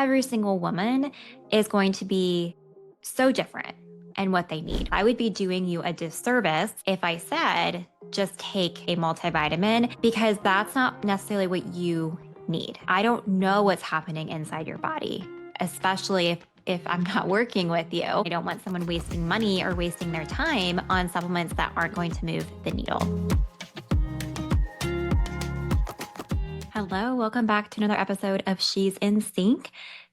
every single woman is going to be so different in what they need. I would be doing you a disservice if I said, just take a multivitamin, because that's not necessarily what you need. I don't know what's happening inside your body, especially if I'm not working with you. I don't want someone wasting money or wasting their time on supplements that aren't going to move the needle. Hello, welcome back to another episode of She's in Sync.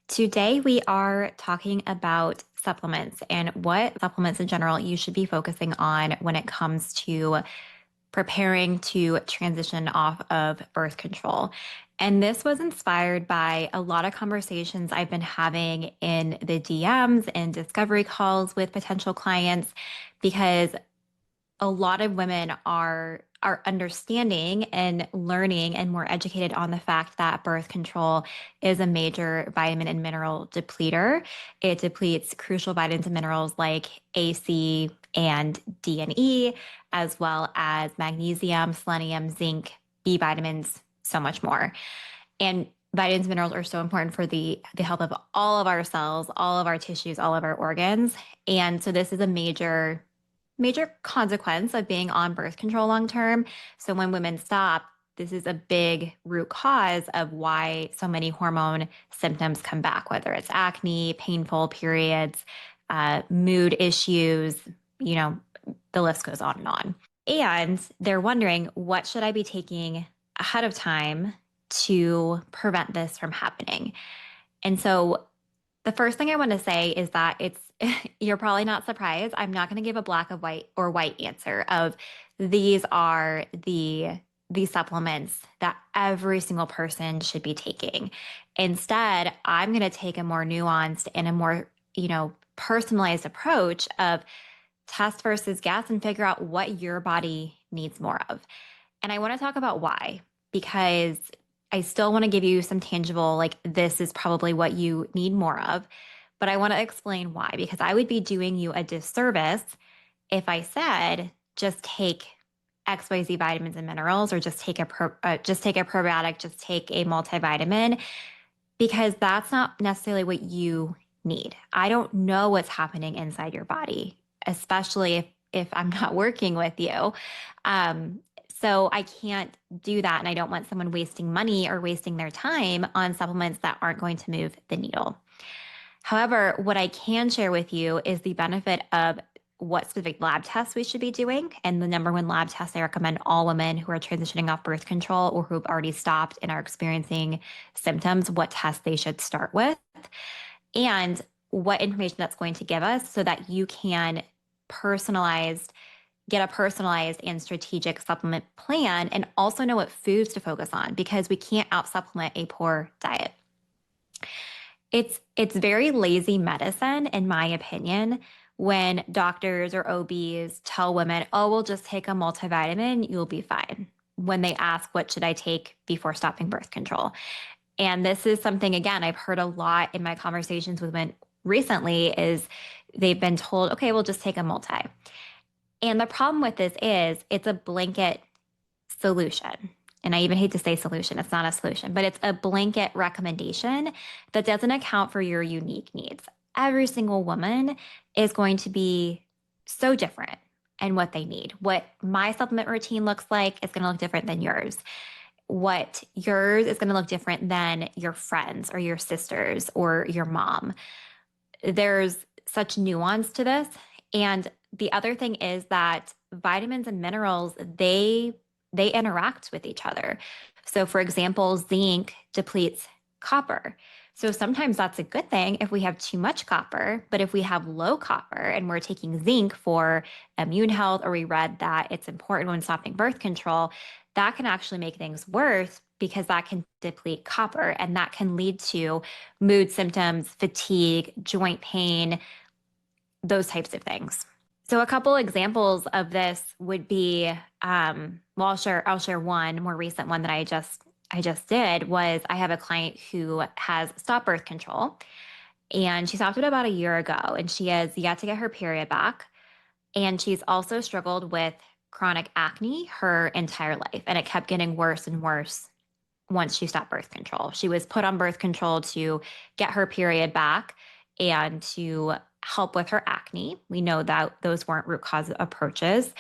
Today we are talking about supplements and what supplements in general you should be focusing on when it comes to preparing to transition off of birth control. And this was inspired by a lot of conversations I've been having in the DMs and discovery calls with potential clients, because a lot of women are understanding and learning and more educated on the fact that birth control is a major vitamin and mineral depleter. It depletes crucial vitamins and minerals like A, C, and D and E, as well as magnesium, selenium, zinc, B vitamins, so much more. And vitamins and minerals are so important for the health of all of our cells, all of our tissues, all of our organs. And so this is a major consequence of being on birth control long term. So when women stop, this is a big root cause of why so many hormone symptoms come back, whether it's acne, painful periods, mood issues, the list goes on and on. And they're wondering, what should I be taking ahead of time to prevent this from happening? And so the first thing I want to say is that you're probably not surprised. I'm not going to give a black or white answer of these are the supplements that every single person should be taking. Instead, I'm going to take a more nuanced and a more, personalized approach of test versus guess and figure out what your body needs more of. And I want to talk about why, because I still want to give you some tangible, like, this is probably what you need more of. But I want to explain why, because I would be doing you a disservice if I said, just take XYZ vitamins and minerals, or just take a probiotic, just take a multivitamin, because that's not necessarily what you need. I don't know what's happening inside your body, especially if I'm not working with you. So I can't do that. And I don't want someone wasting money or wasting their time on supplements that aren't going to move the needle. However, what I can share with you is the benefit of what specific lab tests we should be doing. And the number one lab test I recommend all women who are transitioning off birth control or who have already stopped and are experiencing symptoms, what tests they should start with, and what information that's going to give us so that you can get a personalized and strategic supplement plan, and also know what foods to focus on, because we can't out-supplement a poor diet. It's very lazy medicine, in my opinion, when doctors or OBs tell women, oh, we'll just take a multivitamin, you'll be fine, when they ask, what should I take before stopping birth control? And this is something, again, I've heard a lot in my conversations with women recently, is they've been told, okay, we'll just take a multi. And the problem with this is it's a blanket solution. And I even hate to say solution, it's not a solution, but it's a blanket recommendation that doesn't account for your unique needs. Every single woman is going to be so different in what they need. What my supplement routine looks like is going to look different than yours. What yours is going to look different than your friends or your sisters or your mom. There's such nuance to this. And the other thing is that vitamins and minerals, they interact with each other. So for example, zinc depletes copper. So sometimes that's a good thing if we have too much copper, but if we have low copper and we're taking zinc for immune health, or we read that it's important when stopping birth control, that can actually make things worse, because that can deplete copper, and that can lead to mood symptoms, fatigue, joint pain, those types of things. So a couple examples of this would be, I'll share one more recent one that I just did. Was I have a client who has stopped birth control, and she stopped it about a year ago, and she has yet to get her period back. And she's also struggled with chronic acne her entire life, and it kept getting worse and worse once she stopped birth control. She was put on birth control to get her period back and to help with her acne. We know that those weren't root cause approaches.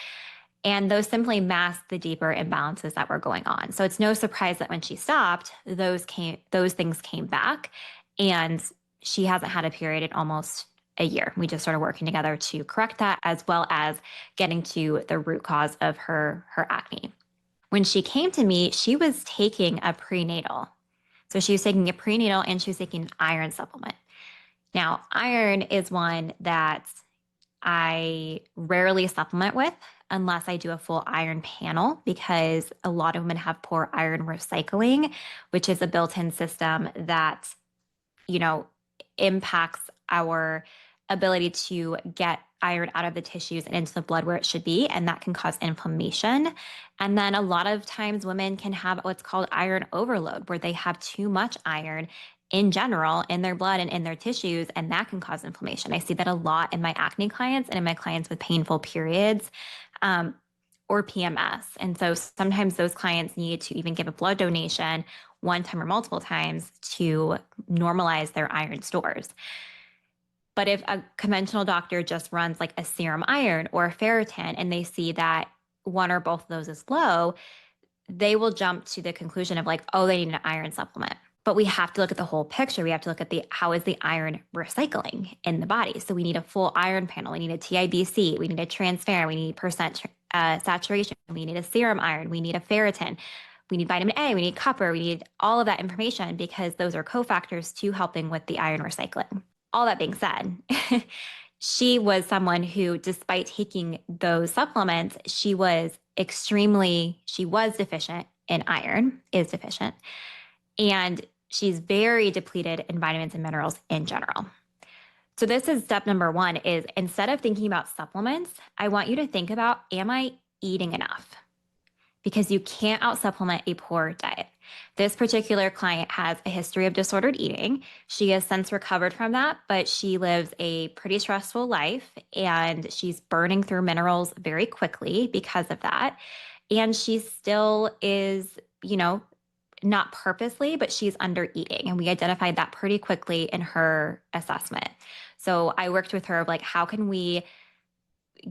And those simply mask the deeper imbalances that were going on. So it's no surprise that when she stopped, those things came back. And she hasn't had a period in almost a year. We just started working together to correct that, as well as getting to the root cause of her acne. When she came to me, she was taking a prenatal. So she was taking a prenatal and she was taking an iron supplement. Now, iron is one that I rarely supplement with unless I do a full iron panel, because a lot of women have poor iron recycling, which is a built-in system that, you know, impacts our ability to get iron out of the tissues and into the blood where it should be. And that can cause inflammation. And then a lot of times women can have what's called iron overload, where they have too much iron in general in their blood and in their tissues, and that can cause inflammation. I see that a lot in my acne clients and in my clients with painful periods, or PMS. And so sometimes those clients need to even give a blood donation one time or multiple times to normalize their iron stores. But if a conventional doctor just runs like a serum iron or a ferritin and they see that one or both of those is low, they will jump to the conclusion of like, oh, they need an iron supplement. But we have to look at the whole picture. We have to look at how is the iron recycling in the body. So we need a full iron panel. We need a TIBC. We need a transferrin. We need percent saturation. We need a serum iron. We need a ferritin. We need vitamin A. We need copper. We need all of that information, because those are cofactors to helping with the iron recycling. All that being said, she was someone who, despite taking those supplements, she was deficient in iron, is deficient. And she's very depleted in vitamins and minerals in general. So this is step number one, is instead of thinking about supplements, I want you to think about, am I eating enough? Because you can't out-supplement a poor diet. This particular client has a history of disordered eating. She has since recovered from that, but she lives a pretty stressful life and she's burning through minerals very quickly because of that. And she still is, not purposely, but she's under eating. And we identified that pretty quickly in her assessment. So I worked with her of like, how can we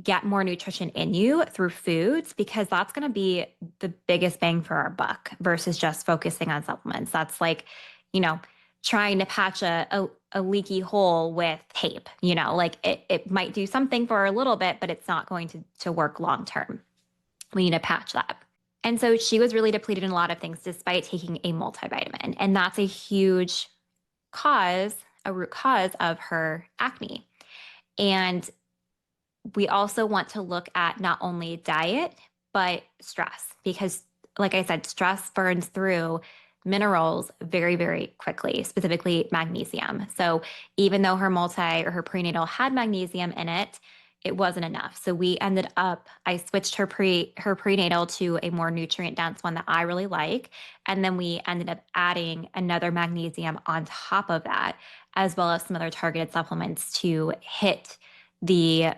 get more nutrition in you through foods? Because that's going to be the biggest bang for our buck versus just focusing on supplements. That's like, trying to patch a leaky hole with tape, like it might do something for a little bit, but it's not going to work long term. We need to patch that. And so she was really depleted in a lot of things despite taking a multivitamin. And that's a huge root cause of her acne. And we also want to look at not only diet, but stress, because like I said, stress burns through minerals very, very quickly, specifically magnesium. So even though her prenatal had magnesium in it, it wasn't enough. So I switched her prenatal to a more nutrient dense one that I really like. And then we ended up adding another magnesium on top of that, as well as some other targeted supplements to hit the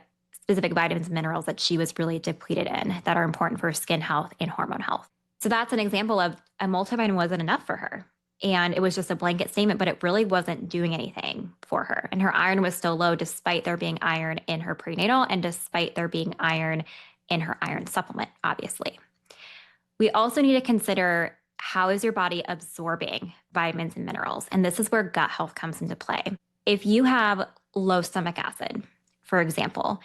specific vitamins and minerals that she was really depleted in that are important for skin health and hormone health. So that's an example of a multivitamin wasn't enough for her. And it was just a blanket statement, but it really wasn't doing anything for her. And her iron was still low despite there being iron in her prenatal and despite there being iron in her iron supplement, obviously. We also need to consider, how is your body absorbing vitamins and minerals? And this is where gut health comes into play. If you have low stomach acid, for example,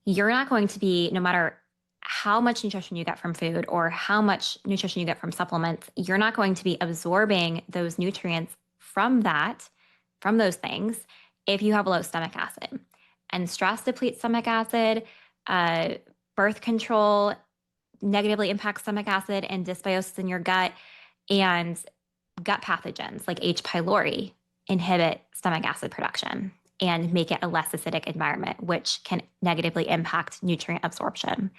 you're not going to be, no matter how much nutrition you get from food or how much nutrition you get from supplements, you're not going to be absorbing those nutrients from those things if you have low stomach acid. And stress depletes stomach acid. Birth control negatively impacts stomach acid and dysbiosis in your gut. And gut pathogens like H. pylori inhibit stomach acid production and make it a less acidic environment, which can negatively impact nutrient absorption.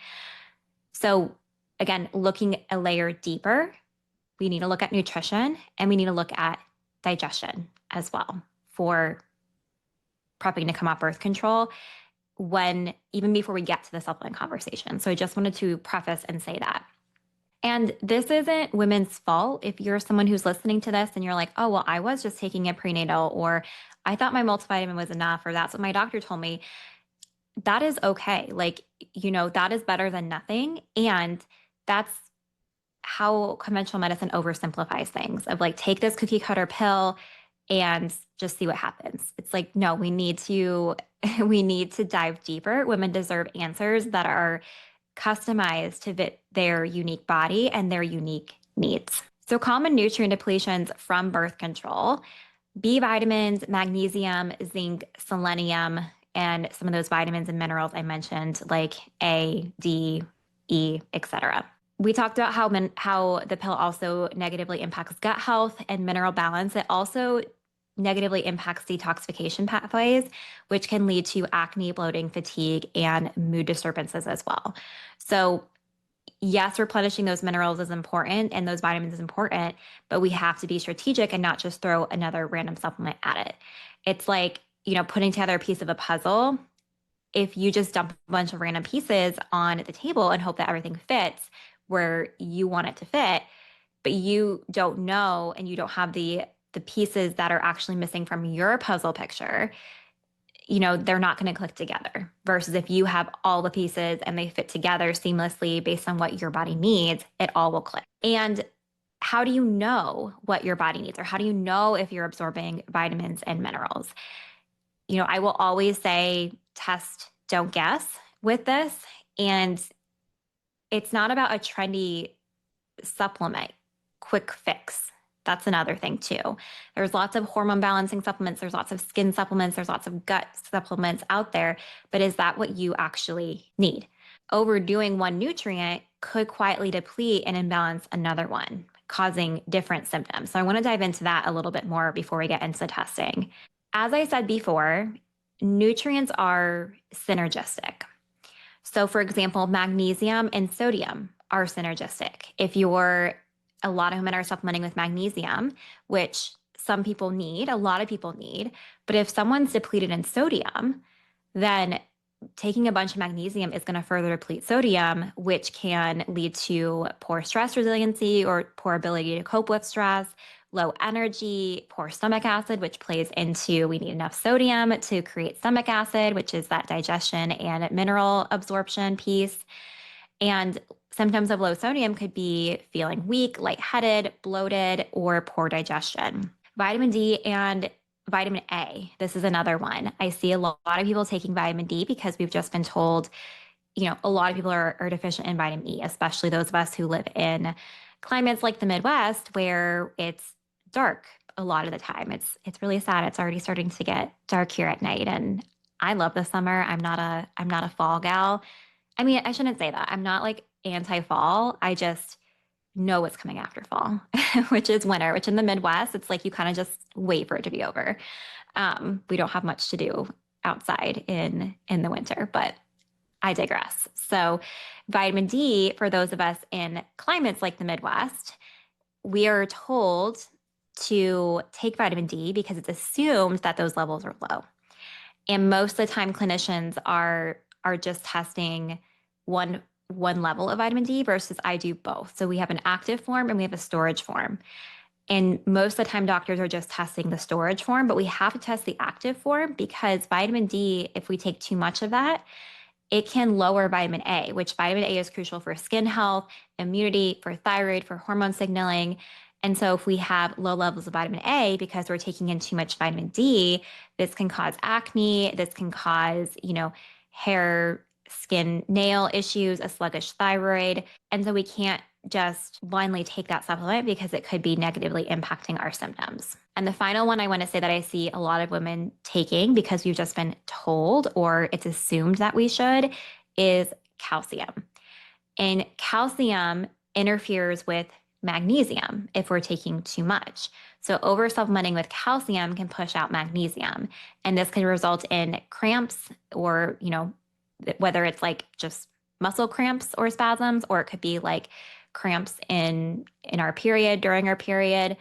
So again, looking a layer deeper, we need to look at nutrition and we need to look at digestion as well for prepping to come off birth control, even before we get to the supplement conversation. So I just wanted to preface and say that. And this isn't women's fault. If you're someone who's listening to this and you're like, oh, well, I was just taking a prenatal, or I thought my multivitamin was enough, or that's what my doctor told me, that is okay. Like, that is better than nothing. And that's how conventional medicine oversimplifies things of like, take this cookie cutter pill and just see what happens. It's like, no, we need to, we need to dive deeper. Women deserve answers that are customized to fit their unique body and their unique needs. So, common nutrient depletions from birth control: B vitamins, magnesium, zinc, selenium, and some of those vitamins and minerals I mentioned, like A, D, E, etc. We talked about how the pill also negatively impacts gut health and mineral balance. It also negatively impacts detoxification pathways, which can lead to acne, bloating, fatigue, and mood disturbances as well. So, yes, replenishing those minerals is important and those vitamins is important, but we have to be strategic and not just throw another random supplement at it. It's like, putting together a piece of a puzzle. If you just dump a bunch of random pieces on the table and hope that everything fits where you want it to fit, but you don't know and you don't have the pieces that are actually missing from your puzzle picture, they're not going to click together. Versus if you have all the pieces and they fit together seamlessly based on what your body needs, it all will click. And how do you know what your body needs, or how do you know if you're absorbing vitamins and minerals? I will always say test, don't guess with this. And it's not about a trendy supplement, quick fix. That's another thing too. There's lots of hormone balancing supplements. There's lots of skin supplements. There's lots of gut supplements out there. But is that what you actually need? Overdoing one nutrient could quietly deplete and imbalance another one, causing different symptoms. So I want to dive into that a little bit more before we get into testing. As I said before, nutrients are synergistic. So, for example, magnesium and sodium are synergistic. If a lot of women are supplementing with magnesium, which some people need, a lot of people need, but if someone's depleted in sodium, then taking a bunch of magnesium is going to further deplete sodium, which can lead to poor stress resiliency or poor ability to cope with stress, low energy, poor stomach acid, which plays into we need enough sodium to create stomach acid, which is that digestion and mineral absorption piece. And symptoms of low sodium could be feeling weak, lightheaded, bloated, or poor digestion. Vitamin D and vitamin A. This is another one. I see a lot of people taking vitamin D because we've just been told, a lot of people are deficient in vitamin E, especially those of us who live in climates like the Midwest where it's dark a lot of the time. It's really sad. It's already starting to get dark here at night, and I love the summer. I'm not a fall gal. I mean, I shouldn't say that. I'm not like anti-fall. I just know what's coming after fall, which is winter, which in the Midwest, it's like you kind of just wait for it to be over. We don't have much to do outside in the winter, but I digress. So vitamin D, for those of us in climates like the Midwest, we are told to take vitamin D because it's assumed that those levels are low. And most of the time clinicians are just testing one level of vitamin D versus I do both. So we have an active form and we have a storage form. And most of the time doctors are just testing the storage form, but we have to test the active form because vitamin D, if we take too much of that, it can lower vitamin A, which vitamin A is crucial for skin health, immunity, for thyroid, for hormone signaling. And so if we have low levels of vitamin A because we're taking in too much vitamin D, this can cause acne, this can cause, hair, skin, nail issues, a sluggish thyroid. And so we can't just blindly take that supplement because it could be negatively impacting our symptoms. And the final one I want to say that I see a lot of women taking because we've just been told or it's assumed that we should is calcium. And calcium interferes with magnesium if we're taking too much. So over supplementing with calcium can push out magnesium. And this can result in cramps or, whether it's like just muscle cramps or spasms, or it could be like cramps in our period, during our period,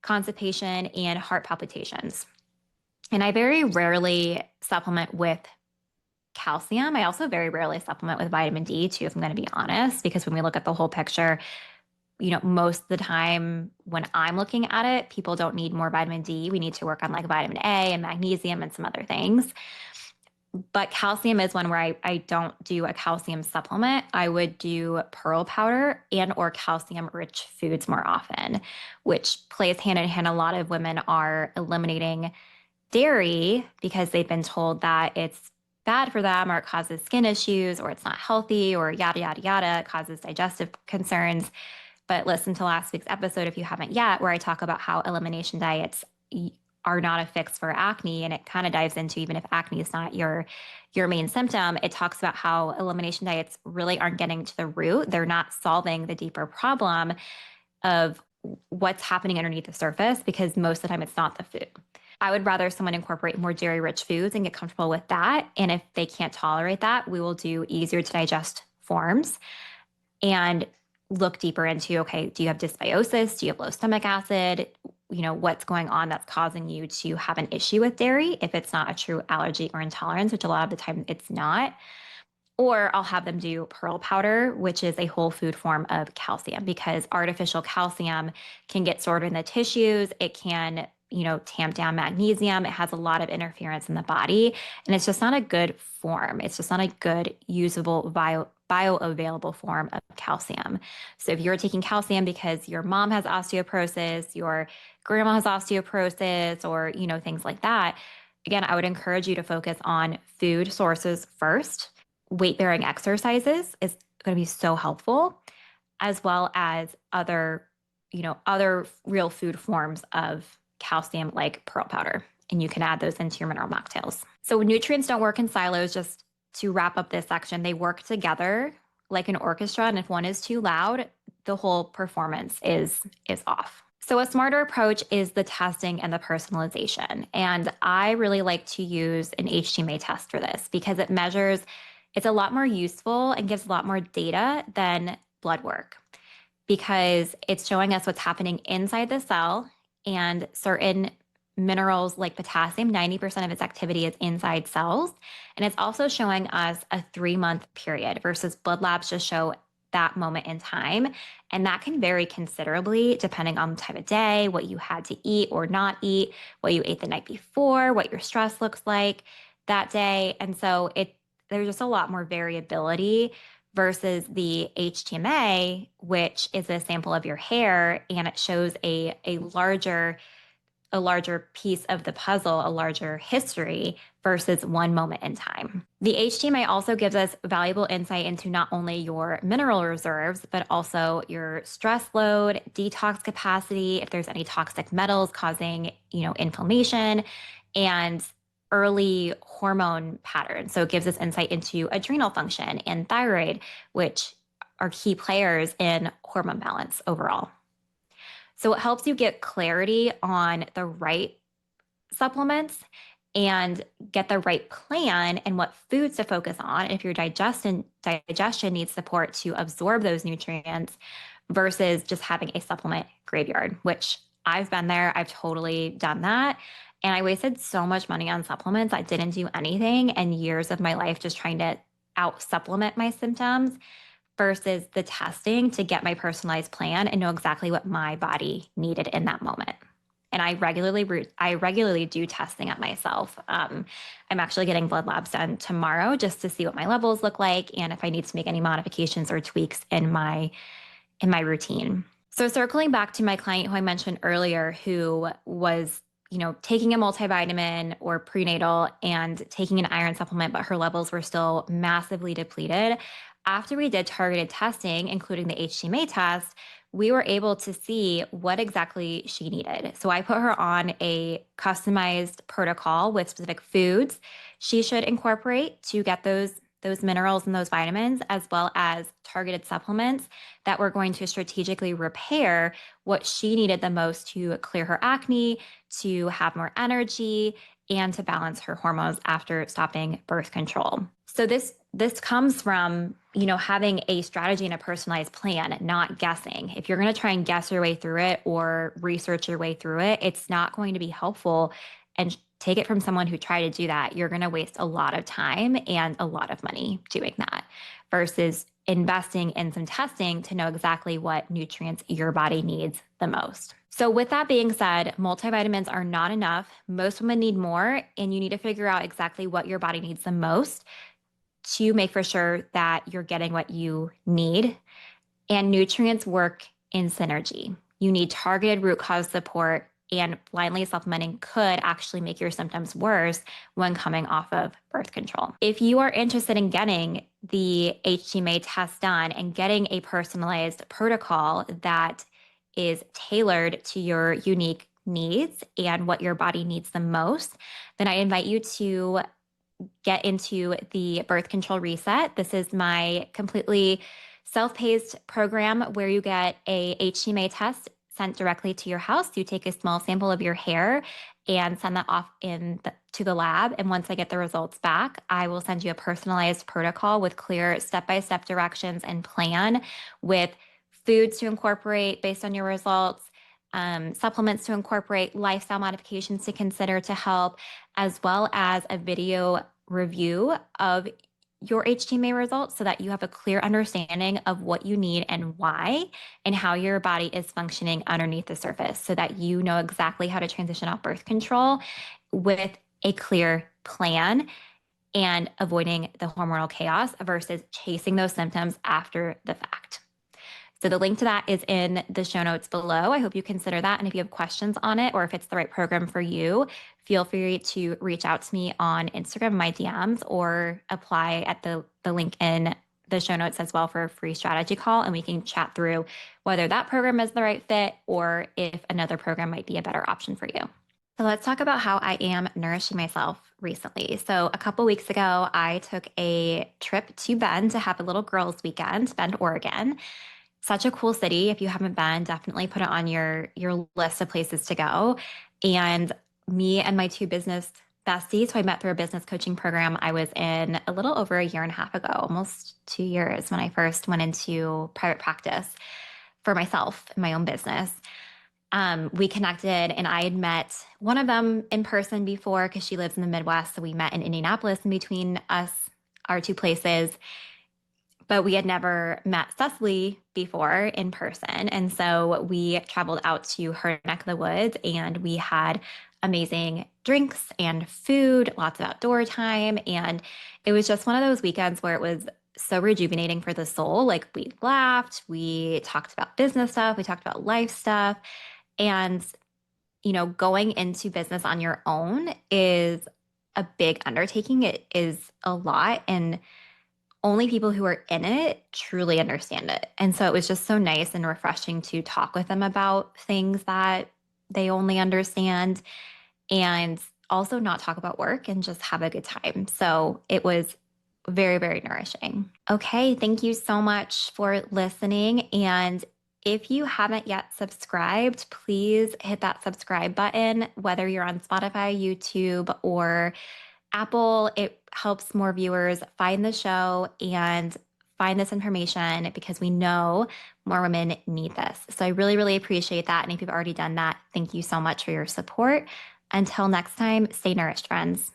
constipation, and heart palpitations. And I very rarely supplement with calcium. I also very rarely supplement with vitamin D too, if I'm going to be honest, because when we look at the whole picture, most of the time when I'm looking at it, people don't need more vitamin D. We need to work on like vitamin A and magnesium and some other things. But calcium is one where I don't do a calcium supplement. I would do pearl powder and or calcium rich foods more often, which plays hand in hand. A lot of women are eliminating dairy because they've been told that it's bad for them or it causes skin issues or it's not healthy or yada, yada, yada, it causes digestive concerns. But listen to last week's episode if you haven't yet, where I talk about how elimination diets are not a fix for acne. And it kind of dives into, even if acne is not your main symptom, it talks about how elimination diets really aren't getting to the root. They're not solving the deeper problem of what's happening underneath the surface, because most of the time it's not the food. I would rather someone incorporate more dairy rich foods and get comfortable with that. And if they can't tolerate that, we will do easier to digest forms and look deeper into, okay, do you have dysbiosis? Do you have low stomach acid? What's going on that's causing you to have an issue with dairy if it's not a true allergy or intolerance, which a lot of the time it's not. Or I'll have them do pearl powder, which is a whole food form of calcium, because artificial calcium can get stored in the tissues. It can, tamp down magnesium. It has a lot of interference in the body, and it's just not a good form. It's just not a good usable bioavailable form of calcium. So if you're taking calcium because your mom has osteoporosis, your grandma has osteoporosis, or, things like that, again, I would encourage you to focus on food sources first. Weight-bearing exercises is going to be so helpful, as well as other real food forms of calcium like pearl powder. And you can add those into your mineral mocktails. So nutrients don't work in silos. Just to wrap up this section, they work together like an orchestra. And if one is too loud, the whole performance is off. So a smarter approach is the testing and the personalization. And I really like to use an HTMA test for this because it's a lot more useful and gives a lot more data than blood work, because it's showing us what's happening inside the cell, and certain minerals like potassium, 90% of its activity is inside cells. And it's also showing us a 3-month period versus blood labs just show that moment in time. And that can vary considerably depending on the time of day, what you had to eat or not eat, what you ate the night before, what your stress looks like that day. And so there's just a lot more variability versus the HTMA, which is a sample of your hair, and it shows a larger piece of the puzzle, a larger history versus one moment in time. The HTMA also gives us valuable insight into not only your mineral reserves, but also your stress load, detox capacity, if there's any toxic metals causing, inflammation, and early hormone patterns. So it gives us insight into adrenal function and thyroid, which are key players in hormone balance overall. So it helps you get clarity on the right supplements and get the right plan and what foods to focus on. If your digestion needs support to absorb those nutrients versus just having a supplement graveyard, which I've been there. I've totally done that. And I wasted so much money on supplements. I didn't do anything, and years of my life just trying to out supplement my symptoms versus the testing to get my personalized plan and know exactly what my body needed in that moment. And I regularly do testing at myself. I'm actually getting blood labs done tomorrow just to see what my levels look like and if I need to make any modifications or tweaks in my routine. So circling back to my client who I mentioned earlier, who was taking a multivitamin or prenatal and taking an iron supplement, but her levels were still massively depleted. After we did targeted testing, including the HTMA test, we were able to see what exactly she needed. So I put her on a customized protocol with specific foods she should incorporate to get those minerals and those vitamins, as well as targeted supplements that were going to strategically repair what she needed the most to clear her acne, to have more energy, and to balance her hormones after stopping birth control. So this comes from, having a strategy and a personalized plan, not guessing. If you're going to try and guess your way through it or research your way through it, it's not going to be helpful and take it from someone who tried to do that, you're going to waste a lot of time and a lot of money doing that versus investing in some testing to know exactly what nutrients your body needs the most. So with that being said, multivitamins are not enough. Most women need more, and you need to figure out exactly what your body needs the most to make for sure that you're getting what you need. And nutrients work in synergy. You need targeted root cause support, and blindly supplementing could actually make your symptoms worse when coming off of birth control. If you are interested in getting the HTMA test done and getting a personalized protocol that is tailored to your unique needs and what your body needs the most, then I invite you to get into the birth control reset. This is my completely self-paced program where you get a HTMA test sent directly to your house. You take a small sample of your hair and send that off to the lab. And once I get the results back, I will send you a personalized protocol with clear step-by-step directions and plan with foods to incorporate based on your results, supplements to incorporate, lifestyle modifications to consider to help, as well as a video review of your HTMA results so that you have a clear understanding of what you need and why, and how your body is functioning underneath the surface so that you know exactly how to transition off birth control with a clear plan and avoiding the hormonal chaos versus chasing those symptoms after the fact. So the link to that is in the show notes below. I hope you consider that. And if you have questions on it or if it's the right program for you, feel free to reach out to me on Instagram, my DMs, or apply at the link in the show notes as well for a free strategy call. And we can chat through whether that program is the right fit or if another program might be a better option for you. So let's talk about how I am nourishing myself recently. So a couple weeks ago, I took a trip to Bend to have a little girls' weekend, Bend, Oregon. Such a cool city. If you haven't been, definitely put it on your list of places to go. And me and my two business besties, who I met through a business coaching program I was in a little over a year and a half ago, almost 2 years, when I first went into private practice for myself in my own business. We connected, and I had met one of them in person before because she lives in the Midwest. So we met in Indianapolis in between us, our two places. But we had never met Cecily before in person. And so we traveled out to her neck of the woods, and we had amazing drinks and food, lots of outdoor time. And it was just one of those weekends where it was so rejuvenating for the soul. Like, we laughed, we talked about business stuff, we talked about life stuff. And, going into business on your own is a big undertaking. It is a lot. And only people who are in it truly understand it. And so it was just so nice and refreshing to talk with them about things that they only understand, and also not talk about work and just have a good time. So it was very, very nourishing. Okay, thank you so much for listening. And if you haven't yet subscribed, please hit that subscribe button, whether you're on Spotify, YouTube, or Apple. It helps more viewers find the show and find this information because we know more women need this. So I really, really appreciate that. And if you've already done that, thank you so much for your support. Until next time, stay nourished, friends.